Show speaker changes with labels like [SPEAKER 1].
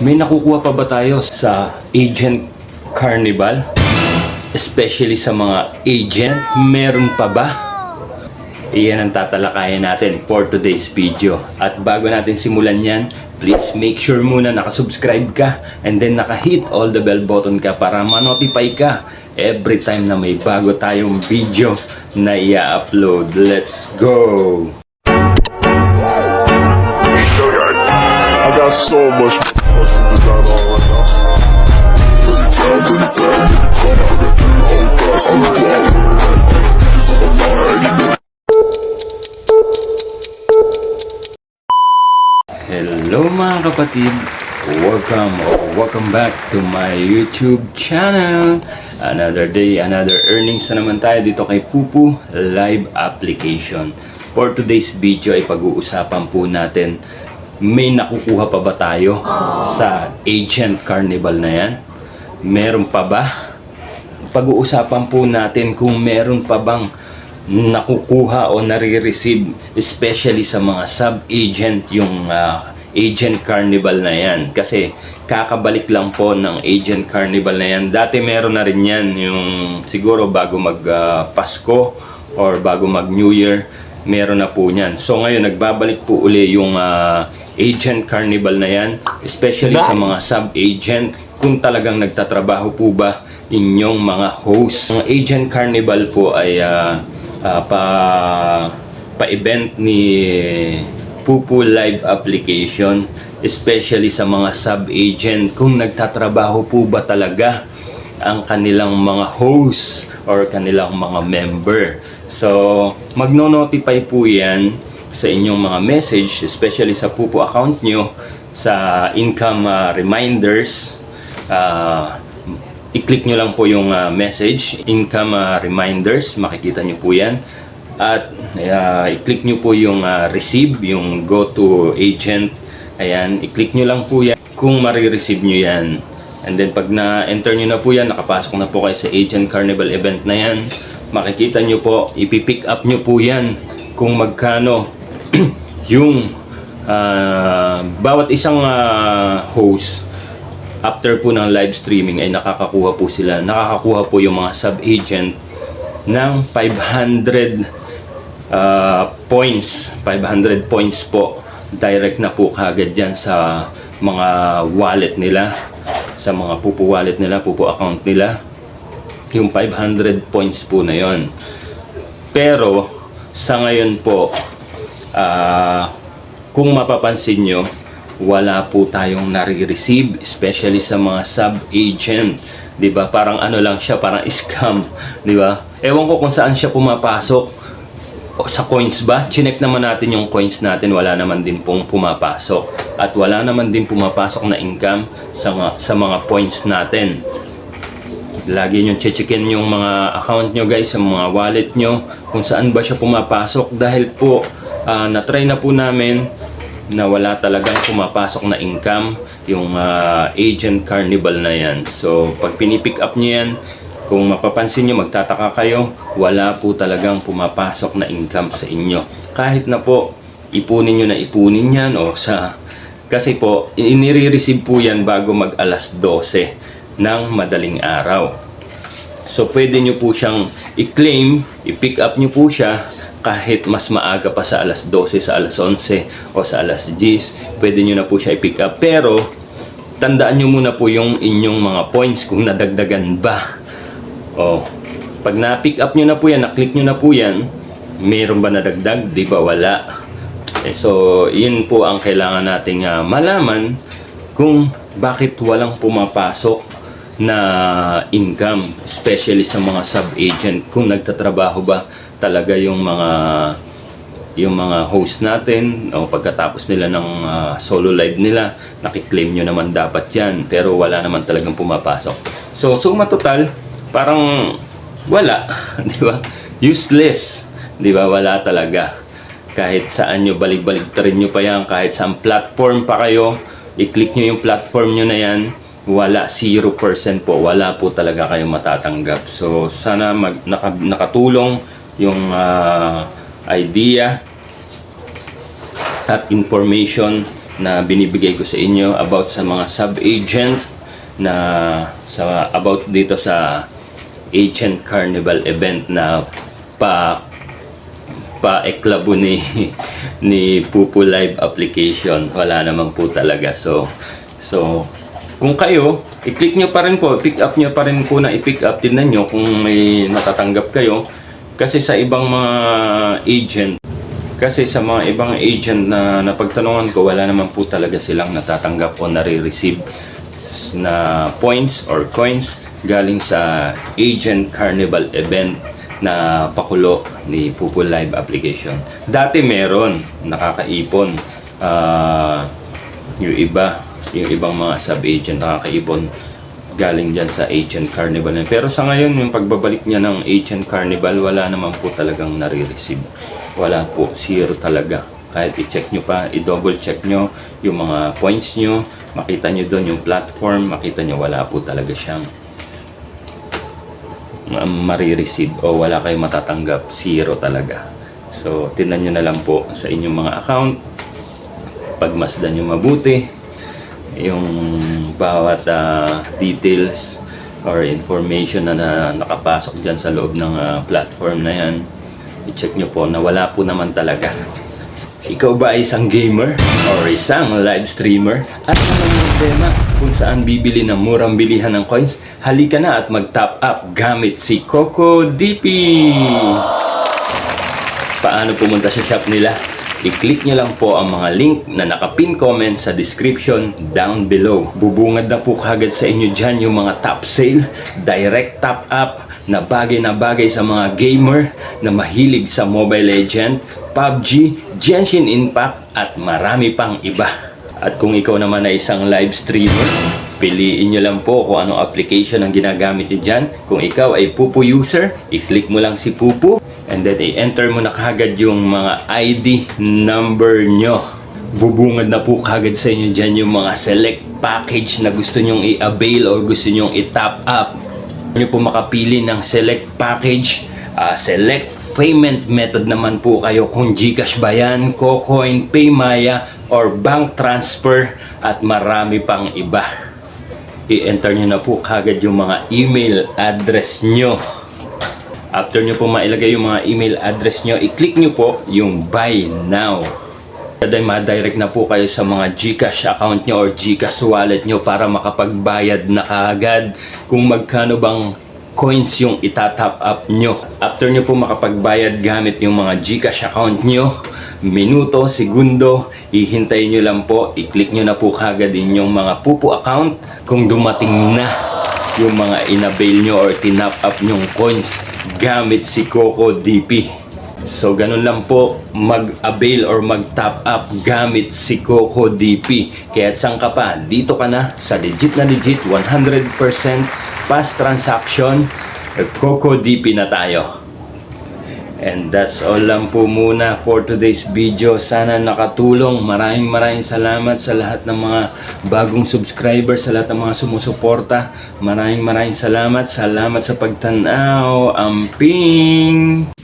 [SPEAKER 1] May nakukuha pa ba tayo sa Agent Carnival? Especially sa mga agent, meron pa ba? Iyan ang tatalakayan natin for today's video. At bago natin simulan yan, please make sure muna nakasubscribe ka and then nakahit all the bell button ka para ma-notify ka every time na may bago tayong video na i-upload. Let's go!
[SPEAKER 2] I got so much fucking design on right now.
[SPEAKER 1] Hello mga kapatid! Welcome back to my YouTube channel. Another day, another earnings na naman tayo dito kay Pupu Live Application. For today's video ay pag-uusapan po natin, may nakukuha pa ba tayo sa Agent Carnival na yan? Meron pa ba? Pag-uusapan po natin kung meron pa bang nakukuha o nare-receive, especially sa mga sub-agent, yung Agent Carnival na yan. Kasi kakabalik lang po ng Agent Carnival na yan. Dati meron na rin yan, yung siguro bago mag Pasko or bago mag New Year, meron na po yan. So ngayon nagbabalik po uli yung Agent Carnival na yan, especially sa mga sub-agent, kung talagang nagtatrabaho po ba inyong mga host. Ang Agent Carnival po ay pa-event ni Pupu Live Application, especially sa mga sub-agent, kung nagtatrabaho po ba talaga ang kanilang mga host or kanilang mga member. So magno-notify po yan sa inyong mga message, especially sa Pupu account nyo, sa income reminders. I-click nyo lang po yung message, income reminders, makikita nyo po yan. At i-click nyo po yung receive, yung go to agent. Ayan, i-click nyo lang po yan kung marireceive nyo yan. And then pag na-enter nyo na po yan, nakapasok na po kayo sa Agent Carnival event na yan, makikita nyo po, ipipick up nyo po yan kung magkano yung bawat isang host. After po ng live streaming ay nakakakuha po yung mga sub-agent ng 500 points. 500 points po. Direct na po kagad dyan sa mga wallet nila, sa mga Pupu wallet nila, Pupu account nila. Yung 500 points po na yon. Pero sa ngayon po, kung mapapansin nyo, wala po tayong nare-receive, especially sa mga sub-agent. Diba? Parang ano lang siya, parang scam. Diba? Ewan ko kung saan siya pumapasok. O, sa coins ba? Chinek naman natin yung coins natin, wala naman din pong pumapasok. At wala naman din pumapasok na income sa mga points natin. Lagi nyo checkin yung mga account nyo guys, sa mga wallet nyo, kung saan ba siya pumapasok. Dahil po, na-try na po namin na wala talagang pumapasok na income yung Agent Carnival na yan. So pag pinipick up nyo yan, kung mapapansin nyo, magtataka kayo, wala po talagang pumapasok na income sa inyo. Kahit na po ipunin nyo na ipunin yan kasi po inire-receive po yan bago mag alas 12 ng madaling araw. So pwede nyo po siyang i-claim, i-pick up nyo po siya kahit mas maaga pa sa alas 12, sa alas 11 o sa alas 10, pwede nyo na po siya i-pick up. Pero tandaan nyo muna po yung inyong mga points kung nadagdagan ba. Pag na-pick up nyo na po yan, na-click nyo na po yan, mayroon ba nadagdag? Di ba wala? So yun po ang kailangan nating malaman, kung bakit walang pumapasok na income, especially sa mga sub-agent, kung nagtatrabaho ba talaga yung mga host natin, o pagkatapos nila ng solo live nila, nakiklaim nyo naman dapat yan, pero wala naman talagang pumapasok. So suma total, parang wala. Di ba? Useless. Di ba? Wala talaga. Kahit saan nyo, balik-baliktarin nyo pa yan, kahit saan platform pa kayo, i-click nyo yung platform nyo na yan, wala, 0% po, wala po talaga kayong matatanggap. So sana nakatulong yung idea at information na binibigay ko sa inyo about sa mga sub-agent na about dito sa Agent Carnival event na pa-eklabo ni Pupu Live application. Wala naman po talaga. So kung kayo, i-click nyo pa rin po, pick up nyo pa rin po na i-pick up. Tignan nyo kung may matatanggap kayo. Kasi sa ibang mga agent, na napagtanungan ko, wala naman po talaga silang natatanggap o nare-receive na points or coins galing sa Agent Carnival event na pakulo ni Pupu Live application. Dati meron, nakakaipon. Yung ibang mga sub-agent nakakaipon galing dyan sa Agent Carnival. Pero sa ngayon, yung pagbabalik niya ng Agent Carnival, wala naman po talagang nare-receive. Wala po, zero talaga. Kahit i-check nyo pa, i-double check nyo yung mga points nyo, makita nyo doon yung platform, makita nyo wala po talaga siyang marireceive o wala kayong matatanggap, zero talaga. So, tingnan nyo na lang po sa inyong mga account, pagmasdan nyo mabuti yung bawat details or information na nakapasok dyan sa loob ng platform na yan. I-check nyo po na wala po naman talaga. Ikaw ba ay isang gamer or isang live streamer? At ano yung tema kung saan bibili ng murang bilihan ng coins? Halika na at mag-top up gamit si CocoDP. Paano pumunta sa shop nila? I-click nyo lang po ang mga link na nakapin comment sa description down below. Bubungad na po kagad sa inyo dyan yung mga top sale, direct top up na bagay sa mga gamer na mahilig sa Mobile Legends, PUBG, Genshin Impact at marami pang iba. At kung ikaw naman ay isang live streamer, piliin nyo lang po kung anong application ang ginagamit nyo dyan. Kung ikaw ay Pupu user, i-click mo lang si Pupu. And then, i-enter mo na kagad yung mga ID number nyo. Bubungad na po kagad sa inyo dyan yung mga select package na gusto nyong i-avail or gusto nyong i-top up. Nyo po makapili ng select package. Select payment method naman po kayo kung GCash ba yan, Cocoin, Paymaya, or bank transfer at marami pang iba. I-enter nyo na po kagad yung mga email address nyo. After nyo po mailagay yung mga email address nyo, i-click nyo po yung buy now. Daday ma-direct na po kayo sa mga GCash account nyo or GCash wallet nyo para makapagbayad na kaagad kung magkano bang coins yung itatop up nyo. After nyo po makapagbayad gamit yung mga GCash account nyo, minuto, segundo, ihintayin nyo lang po, i-click nyo na po kagad din yung mga Pupu account kung dumating na yung mga inabail nyo or tinop up nyong coins gamit si CocoDP. So ganun lang po mag-avail or mag-top up gamit si CocoDP. Kaya saan ka pa? Dito ka na sa legit 100% fast transaction. CocoDP na tayo. And that's all lang po muna for today's video. Sana nakatulong. Maraming salamat sa lahat ng mga bagong subscribers, sa lahat ng mga sumusuporta. Maraming salamat. Salamat sa pagtanaw. Amping!